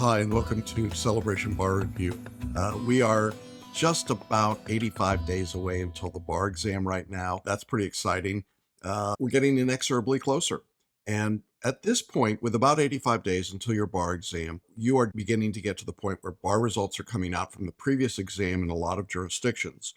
Hi, and welcome to Celebration Bar Review. We are just about 85 days away until the bar exam right now. That's pretty exciting. We're getting inexorably closer. And at this point, with about 85 days until your bar exam, you are beginning to get to the point where bar results are coming out from the previous exam in a lot of jurisdictions.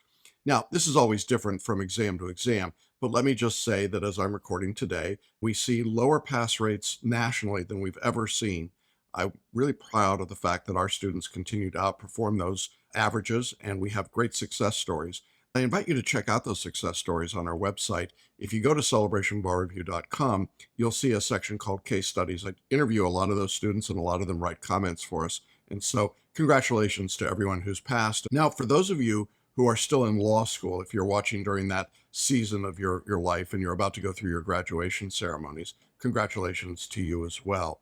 Now, this is always different from exam to exam, but let me just say that as I'm recording today, we see lower pass rates nationally than we've ever seen. I'm really proud of the fact that our students continue to outperform those averages, and we have great success stories. I invite you to check out those success stories on our website. If you go to celebrationbarreview.com, you'll see a section called Case Studies. I interview a lot of those students, and a lot of them write comments for us. And so, congratulations to everyone who's passed. Now, for those of you who are still in law school, if you're watching during that season of your life and you're about to go through your graduation ceremonies, congratulations to you as well.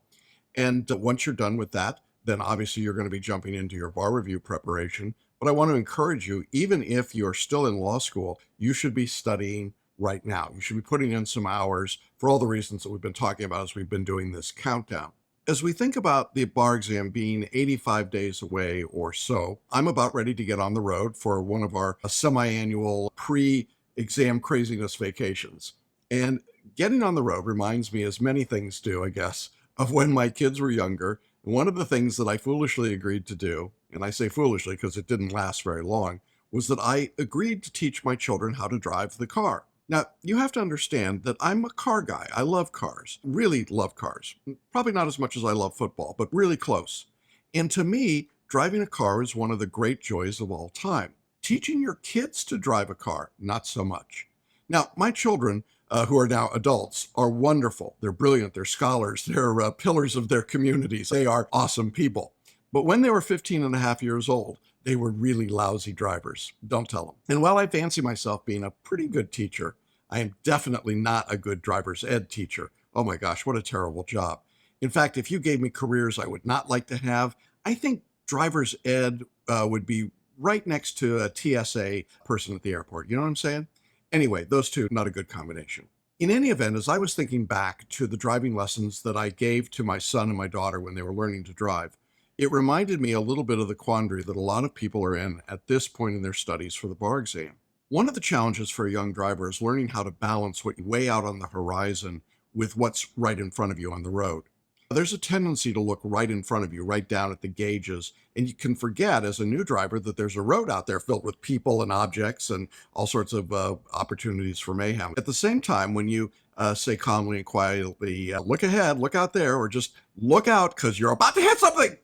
And once you're done with that, then obviously you're going to be jumping into your bar review preparation. But I want to encourage you, even if you're still in law school, you should be studying right now. You should be putting in some hours for all the reasons that we've been talking about as we've been doing this countdown. As we think about the bar exam being 85 days away or so, I'm about ready to get on the road for one of our semi-annual pre-exam craziness vacations. And getting on the road reminds me, as many things do, I guess, of when my kids were younger. One of the things that I foolishly agreed to do, and I say foolishly because it didn't last very long, was that I agreed to teach my children how to drive the car. Now, you have to understand that I'm a car guy. I love cars, really love cars. Probably not as much as I love football, but really close. And to me, driving a car is one of the great joys of all time. Teaching your kids to drive a car, not so much. Now, my children, who are now adults, are wonderful. They're brilliant. They're scholars. They're pillars of their communities. They are awesome people. But when they were 15 and a half years old, they were really lousy drivers. Don't tell them. And while I fancy myself being a pretty good teacher, I am definitely not a good driver's ed teacher. Oh my gosh, what a terrible job. In fact, if you gave me careers I would not like to have, I think driver's ed would be right next to a TSA person at the airport. You know what I'm saying? Anyway, those two, not a good combination. In any event, as I was thinking back to the driving lessons that I gave to my son and my daughter when they were learning to drive, it reminded me a little bit of the quandary that a lot of people are in at this point in their studies for the bar exam. One of the challenges for a young driver is learning how to balance what you way out on the horizon with what's right in front of you on the road. There's a tendency to look right in front of you, right down at the gauges, and you can forget as a new driver that there's a road out there filled with people and objects and all sorts of opportunities for mayhem. At the same time, when you say calmly and quietly, look ahead, look out there, or just look out because you're about to hit something,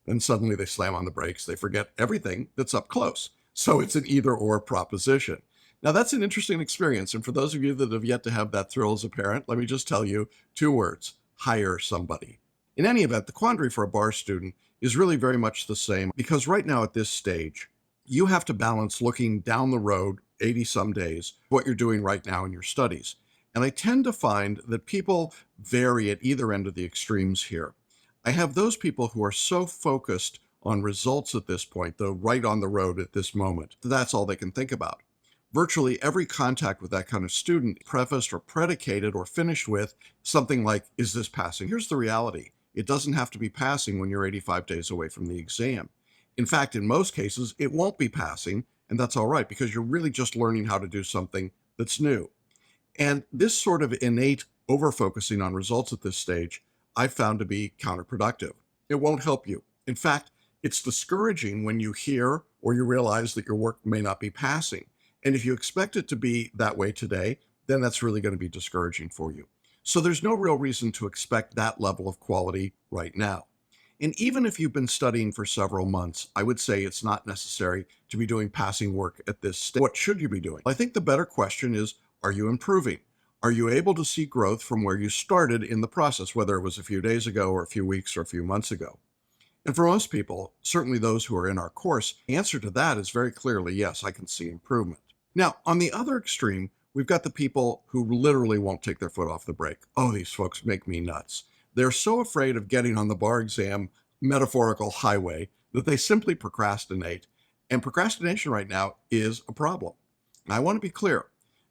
and suddenly they slam on the brakes. They forget everything that's up close. So it's an either or proposition. Now, that's an interesting experience. And for those of you that have yet to have that thrill as a parent, let me just tell you two words: hire somebody. In any event, the quandary for a bar student is really very much the same because right now at this stage, you have to balance looking down the road 80 some days, what you're doing right now in your studies. And I tend to find that people vary at either end of the extremes here. I have those people who are so focused on results at this point, though right on the road at this moment, that's all they can think about. Virtually every contact with that kind of student prefaced or predicated or finished with something like, is this passing? Here's the reality. It doesn't have to be passing when you're 85 days away from the exam. In fact, in most cases, it won't be passing, and that's all right because you're really just learning how to do something that's new. And this sort of innate over-focusing on results at this stage, I've found to be counterproductive. It won't help you. In fact, it's discouraging when you hear or you realize that your work may not be passing. And if you expect it to be that way today, then that's really going to be discouraging for you. So there's no real reason to expect that level of quality right now. And even if you've been studying for several months, I would say it's not necessary to be doing passing work at this stage. What should you be doing? I think the better question is, are you improving? Are you able to see growth from where you started in the process, whether it was a few days ago or a few weeks or a few months ago? And for most people, certainly those who are in our course, the answer to that is very clearly, yes, I can see improvement. Now, on the other extreme, we've got the people who literally won't take their foot off the brake. Oh, these folks make me nuts. They're so afraid of getting on the bar exam metaphorical highway that they simply procrastinate. And procrastination right now is a problem. And I want to be clear.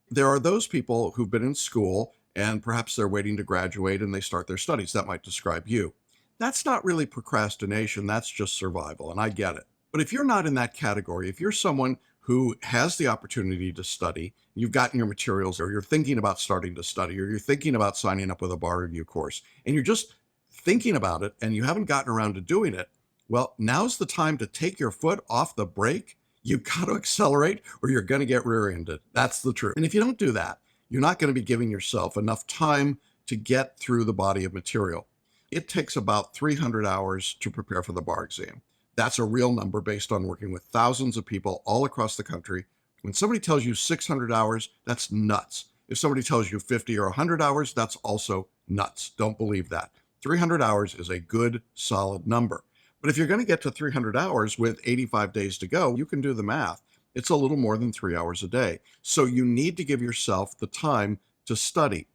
There are those people who've been in school and perhaps they're waiting to graduate and they start their studies. That might describe you. That's not really procrastination, that's just survival, and I get it. But if you're not in that category, if you're someone who has the opportunity to study, you've gotten your materials, or you're thinking about starting to study, or you're thinking about signing up with a bar review course, and you're just thinking about it and you haven't gotten around to doing it, well, now's the time to take your foot off the brake. You've got to accelerate or you're going to get rear-ended. That's the truth. And if you don't do that, you're not going to be giving yourself enough time to get through the body of material. It takes about 300 hours to prepare for the bar exam. That's a real number based on working with thousands of people all across the country. When somebody tells you 600 hours, that's nuts. If somebody tells you 50 or 100 hours, that's also nuts. Don't believe that. 300 hours is a good, solid number. But if you're going to get to 300 hours with 85 days to go, you can do the math. It's a little more than 3 hours a day. So you need to give yourself the time to study.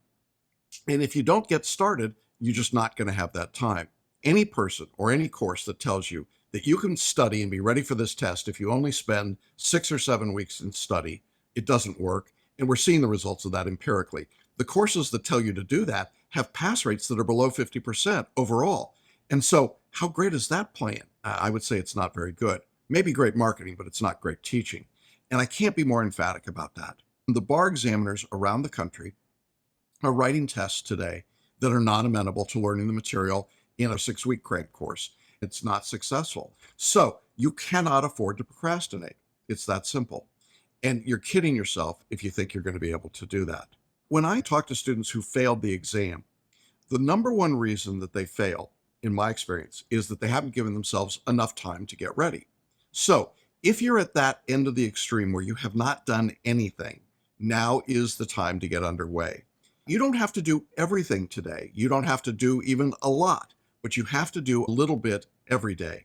And if you don't get started, you're just not going to have that time. Any person or any course that tells you that you can study and be ready for this test if you only spend 6 or 7 weeks in study, it doesn't work. And we're seeing the results of that empirically. The courses that tell you to do that have pass rates that are below 50% overall. And so how great is that plan? I would say it's not very good. Maybe great marketing, but it's not great teaching. And I can't be more emphatic about that. The bar examiners around the country are writing tests today that are not amenable to learning the material in a 6-week cramp course. It's not successful. So you cannot afford to procrastinate. It's that simple. And you're kidding yourself if you think you're going to be able to do that. When I talk to students who failed the exam, the number one reason that they fail, in my experience, is that they haven't given themselves enough time to get ready. So if you're at that end of the extreme where you have not done anything, now is the time to get underway. You don't have to do everything today. You don't have to do even a lot, but you have to do a little bit every day.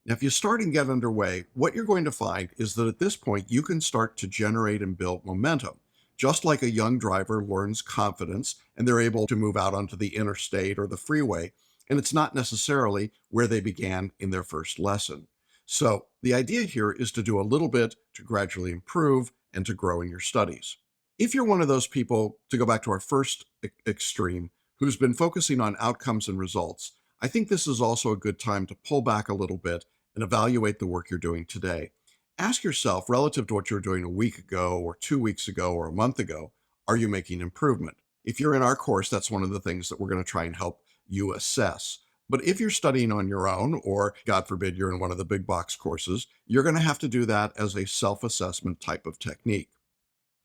Now, if you start and get underway, what you're going to find is that at this point, you can start to generate and build momentum. Just like a young driver learns confidence and they're able to move out onto the interstate or the freeway, and it's not necessarily where they began in their first lesson. So the idea here is to do a little bit to gradually improve and to grow in your studies. If you're one of those people, to go back to our first extreme, who's been focusing on outcomes and results, I think this is also a good time to pull back a little bit and evaluate the work you're doing today. Ask yourself, relative to what you were doing a week ago or 2 weeks ago or a month ago, are you making improvement? If you're in our course, that's one of the things that we're going to try and help you assess. But if you're studying on your own, or God forbid, you're in one of the big box courses, you're going to have to do that as a self-assessment type of technique.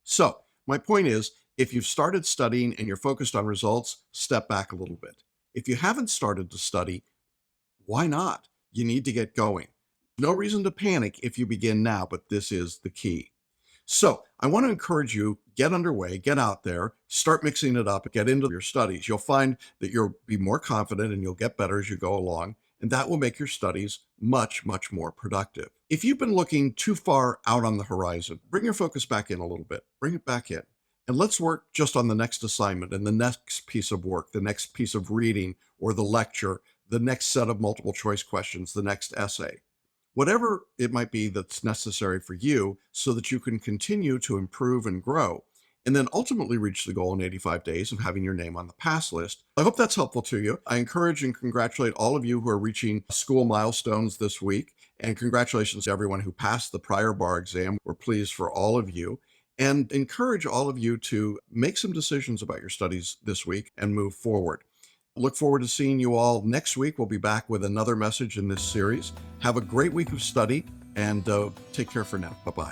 So my point is, if you've started studying and you're focused on results, step back a little bit. If you haven't started to study, why not? You need to get going. No reason to panic if you begin now, but this is the key. So I want to encourage you, get underway, get out there, start mixing it up, get into your studies. You'll find that you'll be more confident and you'll get better as you go along, and that will make your studies much, much more productive. If you've been looking too far out on the horizon, bring your focus back in a little bit, bring it back in. And let's work just on the next assignment and the next piece of work, the next piece of reading or the lecture, the next set of multiple choice questions, the next essay. Whatever it might be that's necessary for you so that you can continue to improve and grow, and then ultimately reach the goal in 85 days of having your name on the pass list. I hope that's helpful to you. I encourage and congratulate all of you who are reaching school milestones this week, and congratulations to everyone who passed the prior bar exam. We're pleased for all of you, and encourage all of you to make some decisions about your studies this week and move forward. Look forward to seeing you all next week. We'll be back with another message in this series. Have a great week of study, and take care for now. Bye-bye.